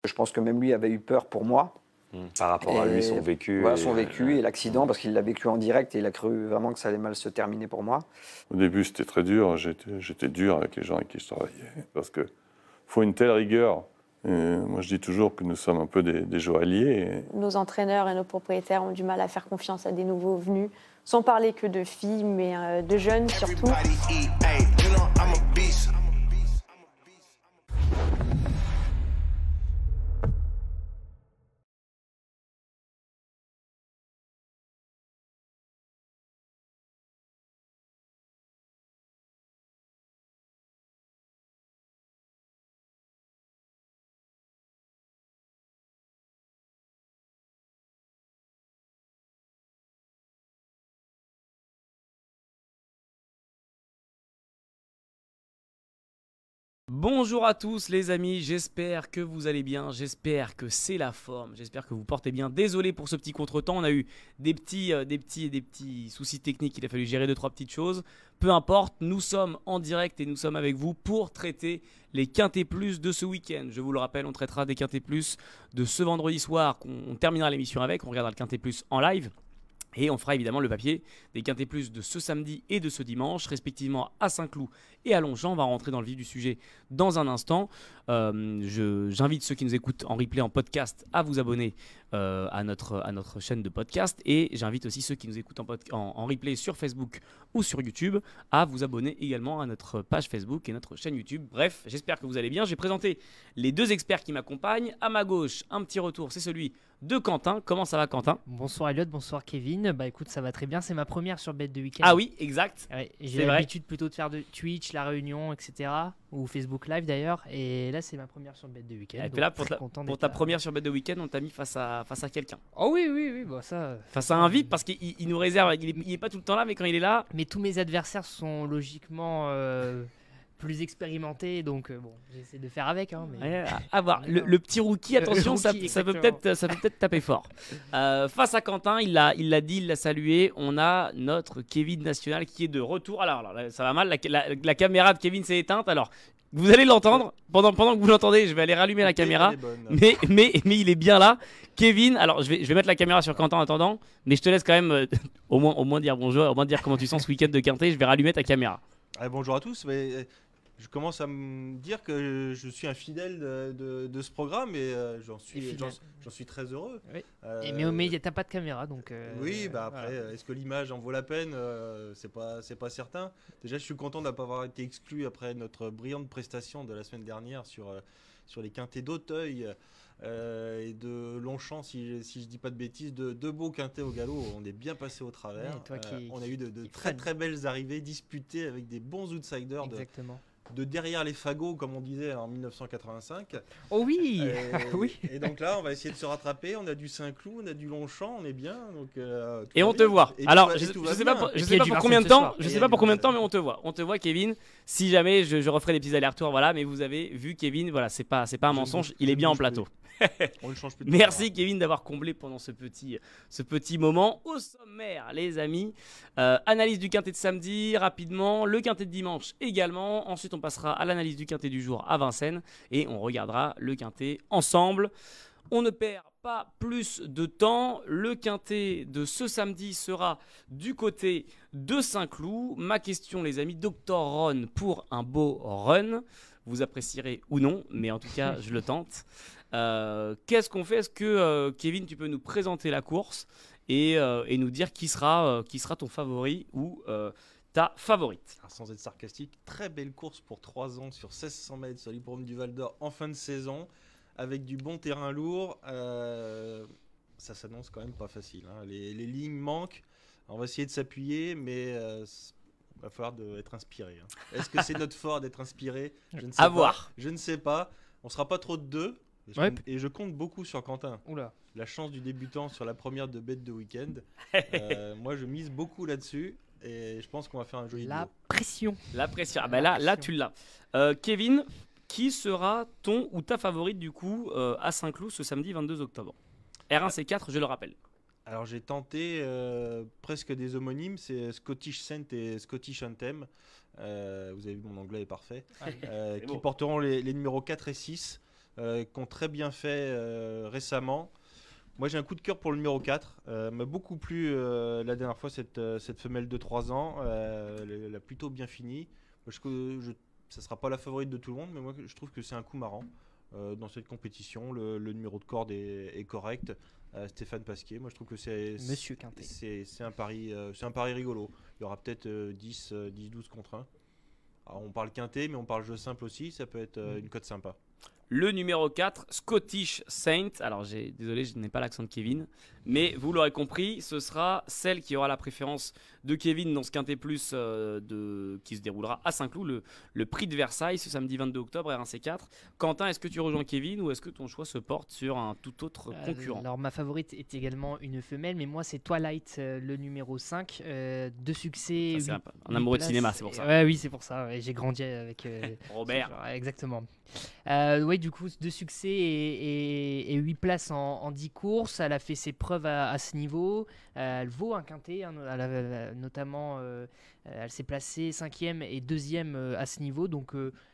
Je pense que même lui avait eu peur pour moi. Par rapport à lui, son vécu. Voilà, son vécu et l'accident, parce qu'il l'a vécu en direct et il a cru vraiment que ça allait mal se terminer pour moi. Au début, c'était très dur. J'étais dur avec les gens avec qui je travaillais. Parce qu'il faut une telle rigueur. Et moi, je dis toujours que nous sommes un peu des joailliers. Nos entraîneurs et nos propriétaires ont du mal à faire confiance à des nouveaux venus, sans parler que de filles, mais de jeunes surtout. Bonjour à tous les amis, j'espère que vous allez bien, j'espère que c'est la forme, j'espère que vous portez bien. Désolé pour ce petit contretemps, on a eu des petits soucis techniques, il a fallu gérer 2-3 petites choses. Peu importe, nous sommes en direct et nous sommes avec vous pour traiter les Quintés Plus de ce week-end. Je vous le rappelle, on traitera des Quintés Plus de ce vendredi soir, qu'on terminera l'émission avec, on regardera le Quinté Plus en live. Et on fera évidemment le papier des Quintés Plus de ce samedi et de ce dimanche, respectivement à Saint-Cloud et à Longchamp. On va rentrer dans le vif du sujet dans un instant. J'invite ceux qui nous écoutent en replay, en podcast, à vous abonner à notre chaîne de podcast. Et j'invite aussi ceux qui nous écoutent en replay sur Facebook ou sur YouTube à vous abonner également à notre page Facebook et notre chaîne YouTube. Bref, j'espère que vous allez bien. J'ai présenté les deux experts qui m'accompagnent. À ma gauche, un petit retour, c'est celui de Quentin. Comment ça va, Quentin? Bonsoir Elliot, bonsoir Kevin. Bah écoute, ça va très bien, c'est ma première sur Bet de Week-end. Ah oui, exact. Ouais, j'ai l'habitude plutôt de faire de Twitch, La Réunion, etc. Ou Facebook Live d'ailleurs. Et là, c'est ma première sur Bet de Week-end. Et puis là, pour ta première sur Bet de Week-end, on t'a mis face à quelqu'un. Oh oui, bah ça. Face à un VIP, parce qu'il nous réserve, il est pas tout le temps là, mais quand il est là. Mais tous mes adversaires sont logiquement plus expérimentés, donc bon, j'essaie de faire avec. Hein, mais... Ouais, à voir. Le petit rookie, attention, ça peut peut-être taper fort. Face à Quentin, il l'a dit, il l'a salué. On a notre Kevin National qui est de retour. Alors là, ça va mal. La caméra de Kevin s'est éteinte. Alors, vous allez l'entendre. Pendant que vous l'entendez, je vais aller rallumer la caméra. Mais il est bien là. Kevin, alors je vais mettre la caméra sur Quentin en attendant. Mais je te laisse quand même au moins dire bonjour, au moins dire comment tu sens ce week-end de Quintet. Je vais rallumer ta caméra. Bonjour à tous. Mais je commence à me dire que je suis un fidèle de ce programme et j'en suis très heureux. Oui. Mais t'as pas de caméra, donc. Oui, après, voilà. Est-ce que l'image en vaut la peine? C'est pas certain. Déjà, je suis content de ne pas avoir été exclu après notre brillante prestation de la semaine dernière sur les Quintés d'Auteuil et de Longchamp, si je dis pas de bêtises, de deux beaux Quintés au galop. On est bien passé au travers. On a eu de très belles arrivées disputées avec des bons outsiders. Exactement. De derrière les fagots, comme on disait en 1985. Oh oui. Oui. Et donc là, on va essayer de se rattraper. On a du Saint-Cloud, on a du Longchamp, on est bien. Donc, et on te voit. Alors, je sais pas pour combien de temps. Je sais pas pour combien de temps, mais on te voit. On te voit, Kevin. Si jamais je referai des petits allers-retours, voilà. Mais vous avez vu Kevin. Voilà, c'est pas un mensonge. Il est bien en plateau. On le change plus. Merci Kevin d'avoir comblé pendant ce petit moment. Au sommaire, les amis, analyse du Quintet de samedi rapidement, le Quintet de dimanche également. Ensuite, on passera à l'analyse du Quintet du jour à Vincennes et on regardera le Quintet ensemble. On ne perd pas plus de temps. Le Quintet de ce samedi sera du côté de Saint-Cloud. Ma question, les amis, Dr Ron pour un beau run. Vous apprécierez ou non, mais en tout cas, je le tente. Qu'est-ce qu'on fait? Est-ce que Kevin, tu peux nous présenter la course et nous dire qui sera ton favori ou ta favorite? Alors, sans être sarcastique, très belle course pour 3 ans sur 1600 mètres sur l'hippodrome du Val d'Or en fin de saison avec du bon terrain lourd. Ça s'annonce quand même pas facile, hein. Les lignes manquent. On va essayer de s'appuyer, mais il va falloir être inspiré, hein. Est-ce que c'est notre fort d'être inspiré? Je ne sais pas. Voir. Je ne sais pas. On sera pas trop de deux. Et je compte beaucoup sur Quentin. Oula. La chance du débutant sur la première de Bet de Week-end. Moi, je mise beaucoup là-dessus. Et je pense qu'on va faire un joli duo. Pression. La pression. Ah bah là, tu l'as. Kevin, qui sera ton ou ta favorite du coup à Saint-Cloud ce samedi 22 octobre? R1C4, je le rappelle. Alors j'ai tenté presque des homonymes, c'est Scottish Saint et Scottish Anthem. Vous avez vu, mon anglais est parfait. Qui porteront les numéros 4 et 6. qui ont très bien fait récemment. Moi, j'ai un coup de cœur pour le numéro 4. M'a beaucoup plu la dernière fois, cette femelle de 3 ans. Elle a plutôt bien fini. Ça ne sera pas la favorite de tout le monde, mais moi, je trouve que c'est un coup marrant dans cette compétition. Le numéro de corde est correct. Stéphane Pasquier, moi je trouve que Monsieur Quintet. C'est un pari rigolo. Il y aura peut-être 10-12 contre 1. Alors, on parle quintet, mais on parle jeu simple aussi. Ça peut être une cote sympa. Le numéro 4, Scottish Saint. Alors, désolé, je n'ai pas l'accent de Kevin. Mais vous l'aurez compris, ce sera celle qui aura la préférence de Kevin dans ce Quintet Plus qui se déroulera à Saint-Cloud, le prix de Versailles, ce samedi 22 octobre, R1C4. Quentin, est-ce que tu rejoins Kevin ou est-ce que ton choix se porte sur un tout autre concurrent? Alors, ma favorite est également une femelle, mais moi, c'est Twilight, le numéro 5. De succès. C'est un amoureux de cinéma, c'est pour ça. Oui, c'est pour ça. Ouais, j'ai grandi avec Robert. Exactement. Oui, du coup, 2 succès et 8 places en 10 courses. Elle a fait ses preuves à ce niveau. Elle vaut un quintet, hein, notamment elle s'est placée 5e et 2e à ce niveau. Donc,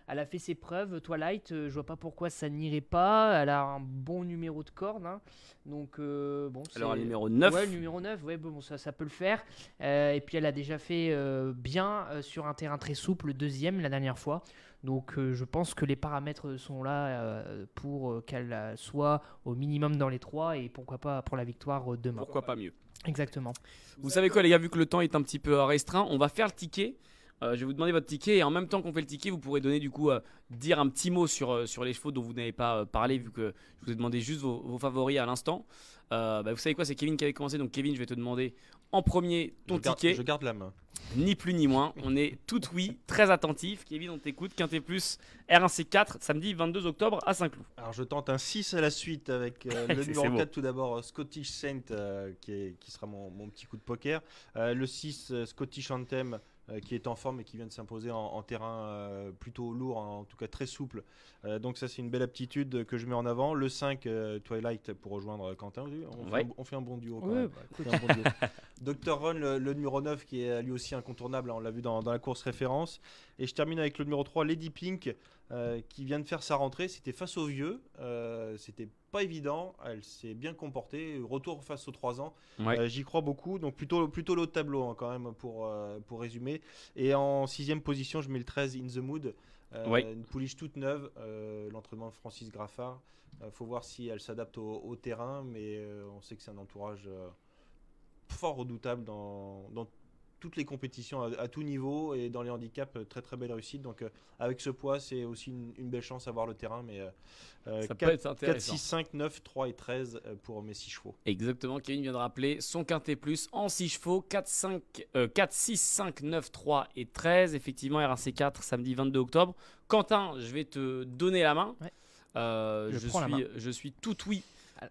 elle a fait ses preuves. Twilight, je vois pas pourquoi ça n'irait pas. Elle a un bon numéro de corde. Hein. Donc, bon, alors, le numéro 9. Ouais, le numéro 9, ouais, bon, ça peut le faire. Et puis, elle a déjà fait bien sur un terrain très souple, le 2e la dernière fois. Donc je pense que les paramètres sont là pour qu'elle soit au minimum dans les 3 et pourquoi pas pour la victoire demain. Pourquoi pas mieux. Exactement. Vous savez quoi les gars, vu que le temps est un petit peu restreint, on va faire le ticket. Je vais vous demander votre ticket et en même temps qu'on fait le ticket, vous pourrez donner du coup dire un petit mot sur les chevaux dont vous n'avez pas parlé vu que je vous ai demandé juste vos favoris à l'instant. Vous savez quoi, c'est Kevin qui avait commencé, donc Kevin, je vais te demander en premier ton ticket. Je garde la main. Ni plus ni moins, on est tout oui, très attentif. Kevin, on t'écoute. Quintet Plus, R1C4, samedi 22 octobre à Saint-Cloud. Alors je tente un 6 à la suite avec le numéro 4 tout d'abord, Scottish Saint, qui sera mon petit coup de poker. Le 6, Scottish Anthem, qui est en forme et qui vient de s'imposer en terrain plutôt lourd, en tout cas très souple. Donc ça c'est une belle aptitude que je mets en avant. Le 5, Twilight, pour rejoindre Quentin. On fait un bon duo. Ouais, Dr. Run, le numéro 9, qui est lui aussi incontournable, on l'a vu dans la course référence. Et je termine avec le numéro 3, Lady Pink, qui vient de faire sa rentrée. C'était face aux vieux, c'était pas évident, elle s'est bien comportée. Retour face aux 3 ans, Ouais. j'y crois beaucoup. Donc plutôt le haut de tableau, hein, quand même, pour résumer. Et en 6e position, je mets le 13, In the Mood. Une pouliche toute neuve, l'entraînement de Francis Graffard. Faut voir si elle s'adapte au terrain, mais on sait que c'est un entourage fort redoutable dans toutes les compétitions à tout niveau et dans les handicaps, très très belle réussite. Donc avec ce poids, c'est aussi une belle chance à voir le terrain. Mais Ça 4, peut être intéressant. 6, 5, 9, 3 et 13 pour mes 6 chevaux. Exactement, Kevin vient de rappeler son Quintet Plus en 6 chevaux, 4, 6, 5, 9, 3 et 13. Effectivement, R1C4, samedi 22 octobre. Quentin, je vais te donner la main. Ouais. Je suis tout oui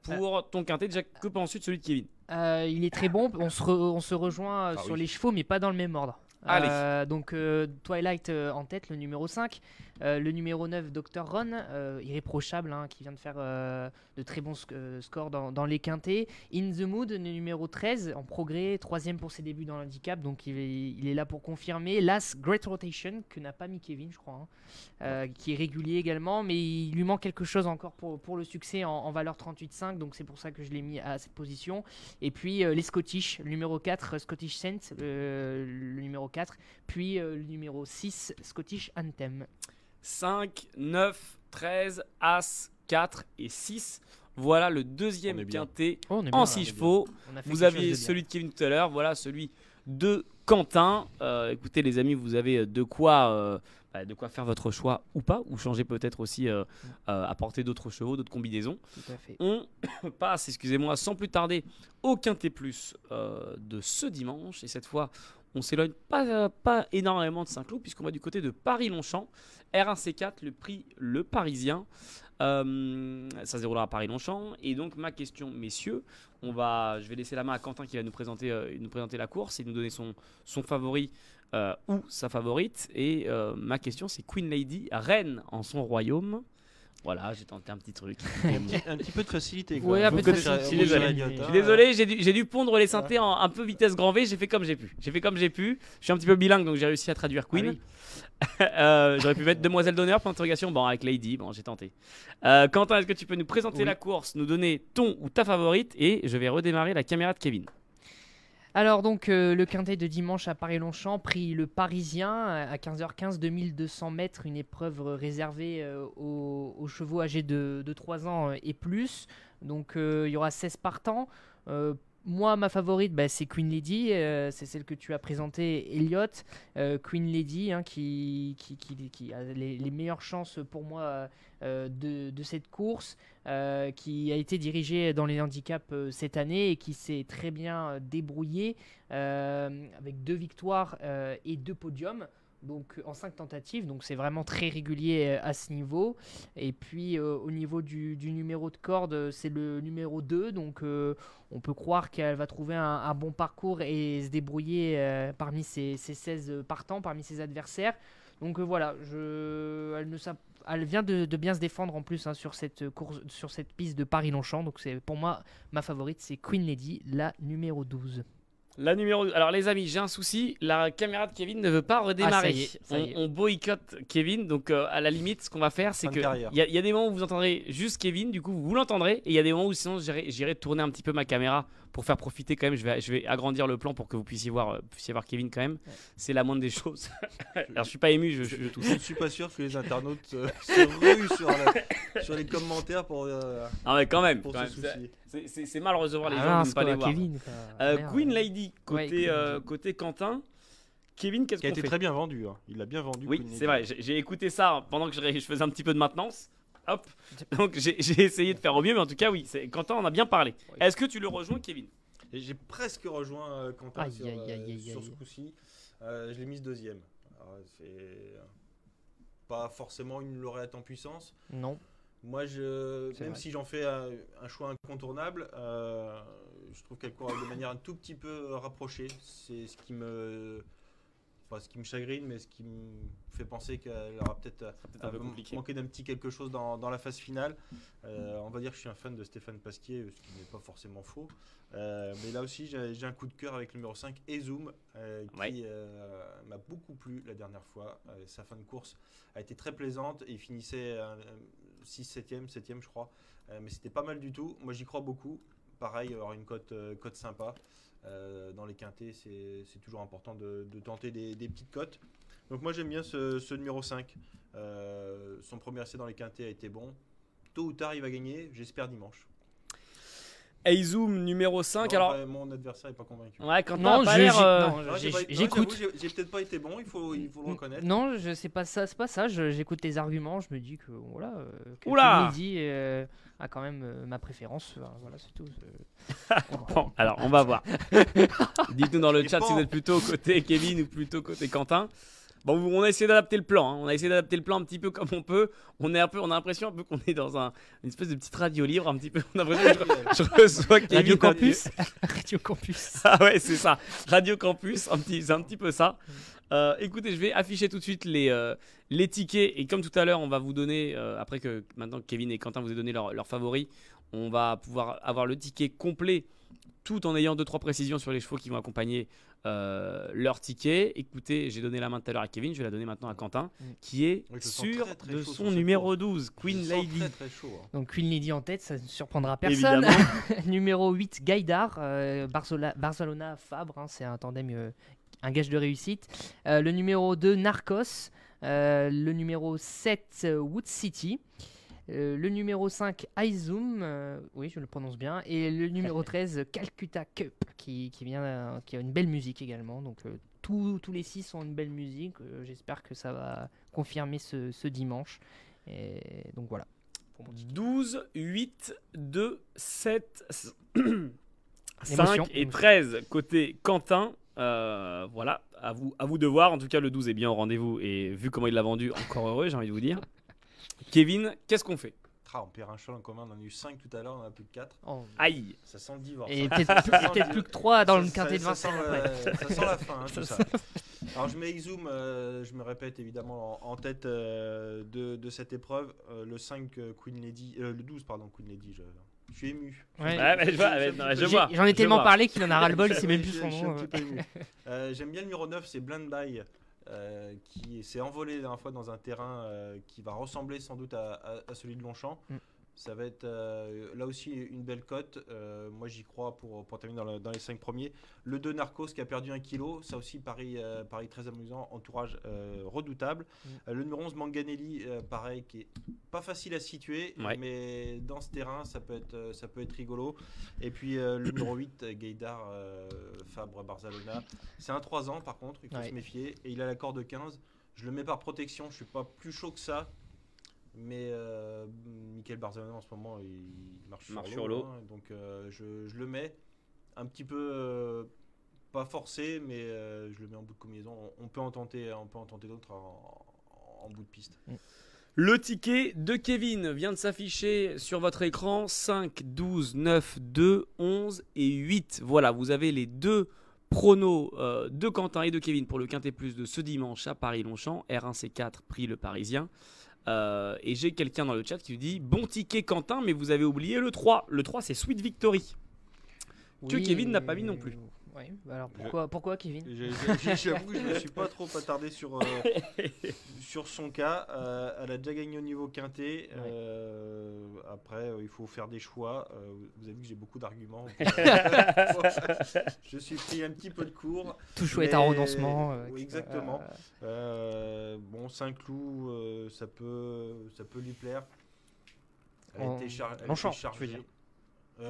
pour ton Quintet. Déjà, que penses-tu de celui de Kevin? Il est très bon. On se rejoint sur oui. les chevaux, mais pas dans le même ordre. Allez. Donc Twilight en tête, le numéro 5. Le numéro 9, Dr. Ron, irréprochable, hein, qui vient de faire de très bons scores dans les quintés. In the Mood, le numéro 13, en progrès, 3e pour ses débuts dans l'handicap, donc il est là pour confirmer. Last Great Rotation, que n'a pas mis Kevin, je crois, hein, qui est régulier également, mais il lui manque quelque chose encore pour le succès en valeur 38,5, donc c'est pour ça que je l'ai mis à cette position. Et puis les Scottish, le numéro 4, Scottish Saint, le numéro 4, puis le numéro 6, Scottish Anthem. 5, 9, 13, As, 4 et 6. Voilà le deuxième On est bien. Quintet Oh, on est en bien, 6 là. chevaux. On a fait Vous quelque aviez chose de bien. celui de Kevin tout à l'heure, voilà celui de Quentin. Écoutez les amis, vous avez de quoi faire votre choix ou pas, ou changer peut-être aussi, apporter d'autres chevaux, d'autres combinaisons. Tout à fait. On passe, excusez-moi, sans plus tarder au Quintet Plus de ce dimanche. Et cette fois, on s'éloigne pas énormément de Saint-Cloud, puisqu'on va du côté de Paris-Longchamp. R1C4, le prix Le Parisien. Ça se déroulera à Paris-Longchamp. Et donc, ma question, messieurs, je vais laisser la main à Quentin qui va nous présenter la course et nous donner son favori ou sa favorite. Et ma question, c'est Queen Lady, reine en son royaume. Voilà, j'ai tenté un petit truc. Un petit peu de facilité. Ouais, même. un peu de Beaucoup facilité. Je suis désolé. Elliott, Je hein. suis désolé, j'ai dû pondre les synthés en un peu vitesse grand V, j'ai fait comme j'ai pu. Je suis un petit peu bilingue, donc j'ai réussi à traduire Queen. J'aurais pu mettre demoiselle d'honneur pour l'interrogation. Bon, avec Lady, bon, j'ai tenté. Quentin, est-ce que tu peux nous présenter la course, nous donner ton ou ta favorite, et je vais redémarrer la caméra de Kevin. Alors donc le quintet de dimanche à Paris-Longchamp, prix le Parisien à 15h15, 2200 mètres, une épreuve réservée aux chevaux âgés de 3 ans et plus. Donc il y aura 16 partants. Moi, ma favorite, c'est Queen Lady, c'est celle que tu as présentée, Elliott. Queen Lady, hein, qui a les meilleures chances pour moi de cette course, qui a été dirigée dans les handicaps cette année et qui s'est très bien débrouillée avec 2 victoires et 2 podiums. Donc en 5 tentatives, donc c'est vraiment très régulier à ce niveau. Et puis au niveau du numéro de corde, c'est le numéro 2, donc on peut croire qu'elle va trouver un bon parcours et se débrouiller parmi ses 16 partants, parmi ses adversaires. Donc voilà, elle vient de bien se défendre en plus, hein, sur cette course, sur cette piste de Paris-Longchamp. Donc c'est pour moi ma favorite, c'est Queen Lady, la numéro 12. La numéro 2. Alors les amis, j'ai un souci, la caméra de Kevin ne veut pas redémarrer. Ça y est. On boycotte Kevin, donc à la limite, ce qu'on va faire, c'est Fin de que carrière. il y a des moments où vous entendrez juste Kevin, du coup vous l'entendrez, et il y a des moments où sinon j'irai tourner un petit peu ma caméra pour faire profiter quand même. Je vais agrandir le plan pour que vous puissiez voir Kevin quand même. Ouais. C'est la moindre des choses. Alors je suis pas ému, je tousse. Je ne suis pas sûr que les internautes se ruent sur les commentaires pour Ah mais quand même, ce souci. c'est mal recevoir les gens Ah, de ne pas les voir. Kevin, Queen Lady côté, Ouais, Queen Lady. côté Quentin. Kevin, qu'est-ce Qui a qu'on été fait? très bien vendu. Hein. Il l'a bien vendu. Oui, Queen c'est Lady. vrai. J'ai écouté ça pendant que je faisais un petit peu de maintenance. Hop. Donc j'ai essayé de faire au mieux, mais en tout cas, oui. Quentin en a bien parlé. Oui. Est-ce que tu le rejoins, Kevin? Et j'ai presque rejoint Quentin Aïe, sur, aïe, aïe, aïe, sur aïe. ce coup-ci. Je l'ai mise 2e. Alors, c'est pas forcément une lauréate en puissance. Non. Moi, C'est même vrai. si j'en fais un choix incontournable, je trouve qu'elle court de manière un tout petit peu rapprochée. C'est ce qui me, pas ce qui me chagrine, mais ce qui me fait penser qu'elle aura peut-être un peu compliqué. manqué d'un petit quelque chose dans la phase finale. On va dire que je suis un fan de Stéphane Pasquier, ce qui n'est pas forcément faux. Mais là aussi, j'ai un coup de cœur avec le numéro 5, Ezoom, qui m'a beaucoup plu la dernière fois. Sa fin de course a été très plaisante et il finissait 6, 7e, 7e je crois. Mais c'était pas mal du tout. Moi j'y crois beaucoup. Pareil, avoir une cote sympa. Dans les quintés, c'est toujours important de tenter des petites cotes. Donc moi j'aime bien ce numéro 5. Son premier essai dans les quintés a été bon. Tôt ou tard il va gagner, j'espère dimanche. Eizoom numéro 5. Non, Alors, mon adversaire n'est pas convaincu. ouais, Quentin Non, a pas l'air. Non, j'écoute. j'avoue, j'ai peut-être pas été bon, il faut le reconnaître. Non, je sais pas ça, c'est pas ça. J'écoute tes arguments, je me dis que voilà. Que Oula Queen Lady a quand même ma préférence. Voilà, c'est tout. Bon, alors on va voir. Dites-nous dans le Et chat si bon. vous êtes plutôt côté Kevin ou plutôt côté Quentin. Bon, on a essayé d'adapter le plan. Hein. On a essayé d'adapter le plan un petit peu comme on peut. On a l'impression un peu qu'on est dans une espèce de petite radio libre, un petit peu. On a l'impression que je reçois Kevin. Radio Campus. Radio Campus. Ah ouais, c'est ça. Radio Campus, c'est un petit peu ça. Écoutez, je vais afficher tout de suite les tickets. Et comme tout à l'heure, on va vous donner, après que maintenant Kevin et Quentin vous aient donné leurs favoris, on va pouvoir avoir le ticket complet tout en ayant 2-3 précisions sur les chevaux qui vont accompagner leur ticket. Écoutez, j'ai donné la main tout à l'heure à Kevin, je vais la donner maintenant à Quentin, qui est Oui, je sens sûr très, très de chaud sur son cette numéro course. 12, Queen Je sens Lady. très très chaud. Hein. Donc Queen Lady en tête, ça ne surprendra personne. Évidemment. Numéro 8, Gaïdar, Barcelona Fabre, hein, c'est un tandem, un gage de réussite. Le numéro 2, Narcos. Le numéro 7, Wood City. Le numéro 5, iZoom, oui je le prononce bien, et le numéro 13, Calcutta Cup, qui a une belle musique également. Donc tous les 6 ont une belle musique, j'espère que ça va confirmer ce dimanche. Et donc voilà. Pour mon ticket. 12, 8, 2, 7, 5 Émotion. et 13 côté Quentin. Voilà, à vous de voir. En tout cas, le 12 est bien au rendez-vous. Et vu comment il l'a vendu, encore heureux, j'ai envie de vous dire. Kevin, qu'est-ce qu'on fait? On perd un cheval en commun, on en a eu 5 tout à l'heure, on en a plus que 4. Oh. Aïe. Ça sent le divorce. Et hein. peut-être plus que 3 dans le quintet de Ça Vincennes. après. ça sent la fin, hein, tout ça. Alors je mets Exum, je me répète évidemment en tête de cette épreuve. Le 5 Queen Lady, le 12 pardon Queen Lady, je suis ému. Ouais. Ouais, mais je vois, mais non, je vois. J'en ai je tellement vois. parlé qu'il en a ras-le-bol, il sait même plus Je son suis un nom. petit peu ému. J'aime bien le numéro 9, c'est Blind Buy, qui s'est envolé la dernière fois dans un terrain qui va ressembler sans doute à celui de Longchamp. Ça va être là aussi une belle cote. Moi j'y crois pour terminer dans les 5 premiers. Le 2 Narcos qui a perdu 1 kg. Ça aussi, pareil très amusant. Entourage redoutable. Le numéro 11 Manganelli, pareil, qui est pas facile à situer. Ouais. Mais dans ce terrain, ça peut être rigolo. Et puis le numéro 8 Gaïdar Fabre Barzalona. C'est un 3 ans par contre, il faut se méfier. Et il a l'accord de 15. Je le mets par protection. Je suis pas plus chaud que ça. Mais Michael Barzalona en ce moment il marche sur l'eau, hein, donc je le mets un petit peu pas forcé, mais je le mets en bout de combinaison. On peut en tenter d'autres en bout de piste. Le ticket de Kevin vient de s'afficher sur votre écran. 5, 12, 9, 2, 11 et 8. Voilà, vous avez les deux pronos de Quentin et de Kevin pour le Quintet Plus de ce dimanche à Paris-Longchamp. R1C4, prix Le Parisien. Et j'ai quelqu'un dans le chat qui lui dit: bon ticket Quentin, mais vous avez oublié le 3. Le 3 c'est Sweet Victory, que Kevin n'a pas mis non plus. Ouais, alors pourquoi Kevin? J'avoue que je ne me suis pas trop attardé sur son cas. Elle a déjà gagné au niveau quintet. Après, il faut faire des choix. Vous avez vu que j'ai beaucoup d'arguments. Je suis pris un petit peu de cours. Tout choix est un renoncement. Oui, exactement. Bon, Saint-Cloud, ça peut lui plaire. Elle a été chargée. Tu veux dire.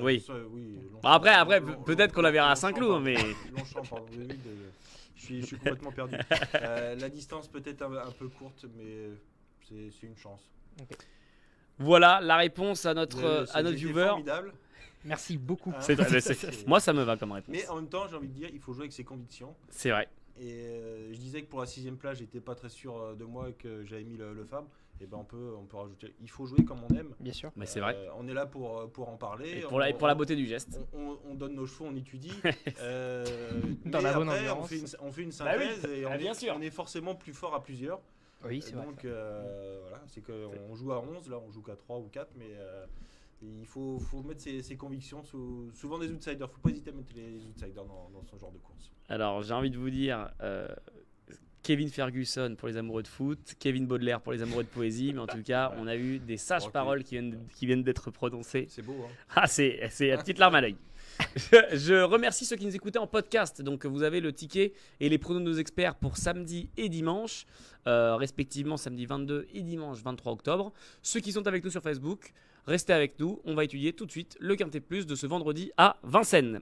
Oui. Oui. Après, peut-être qu'on la verra à Saint-Cloud, mais. Longchamp, pardon. Je suis complètement perdu. La distance peut-être un peu courte, mais c'est une chance. Okay. Voilà la réponse à notre viewer. Formidable. Merci beaucoup. Moi, ça me va comme réponse. Mais en même temps, j'ai envie de dire, il faut jouer avec ses convictions. C'est vrai. Et je disais que pour la 6ème place, j'étais pas très sûr de moi et que j'avais mis le Fabre. Et ben on peut rajouter. Il faut jouer comme on aime. Bien sûr. Mais c'est vrai. On est là pour en parler. Et pour la beauté du geste. On donne nos chevaux, on étudie. Dans la bonne ambiance. On fait une synthèse et on est forcément plus fort à plusieurs. Oui, c'est vrai. Donc voilà, c'est qu'on joue à 11, là on joue qu'à 3 ou 4, mais il faut mettre ses convictions souvent des outsiders. Il ne faut pas hésiter à mettre les outsiders dans ce genre de course. Alors j'ai envie de vous dire Kevin Ferguson pour les amoureux de foot, Kevin Baudelaire pour les amoureux de poésie, mais en tout cas on a eu des sages paroles qui viennent d'être prononcées. C'est beau, hein. Ah, c'est la petite larme à l'œil. Je remercie ceux qui nous écoutaient en podcast. Donc vous avez le ticket et les pronos de nos experts pour samedi et dimanche, respectivement samedi 22 et dimanche 23 octobre. Ceux qui sont avec nous sur Facebook, restez avec nous. On va étudier tout de suite le Quintet Plus de ce vendredi à Vincennes.